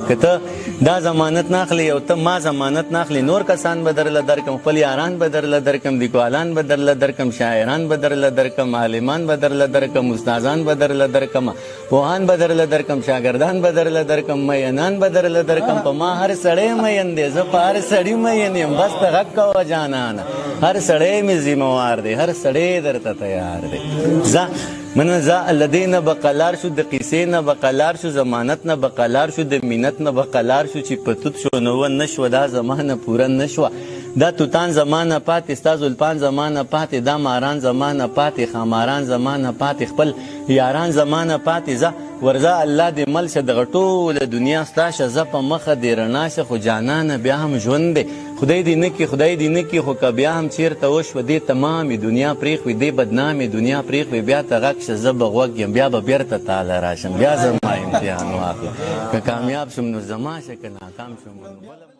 که ته دا ضمانت ناخلی او ته ما ضمانت ناخلی نور کسان به درله درکم خپل یاران به درله درکم لیکوالان به درله درکم شاعران به درله درکم عالمان به درله درکم استادان به درله درکم پوهان به درله درکم شاګردان به درله درکم مینان به درله درکم په ما هر سړی مین دی زه په هر سړي مین یم بس ته غږ کوه جانانه هر سړی مې ذموار دی هر سړی درته تیار دی ځه منه ځه له دې نه به قلار شو د قیسې نه به قلار شو ضمانت نه به قلار شو د مینت نه به قلار شو چې په توت شو نو نه شوه دا زمانه پوره نه شوه دا توتان زمانه پاتې ستا زلفان زمانه پاتې دا ماران زمانه پاتې خاماران زمانه پاتې خپل یاران زمانه پاتې ځه ورځه الله دې مل شه دغه ټوله دنیا ستا شه زه په مخه دې رڼا شه خو جانانه بیا هم ژوند دی خدای دې نه کړي خدای دې نه کړي خو که بیا هم چېرته وشوه دې تمامې دنیا پرېښوي دې بدنامې دنیا پرېښوي بیا ته غږ شه زه به غوږ یم بیا به بېرته تاله راشم بیا زما امتحان واخله که کامیاب شم نو زما شه که ناکام شم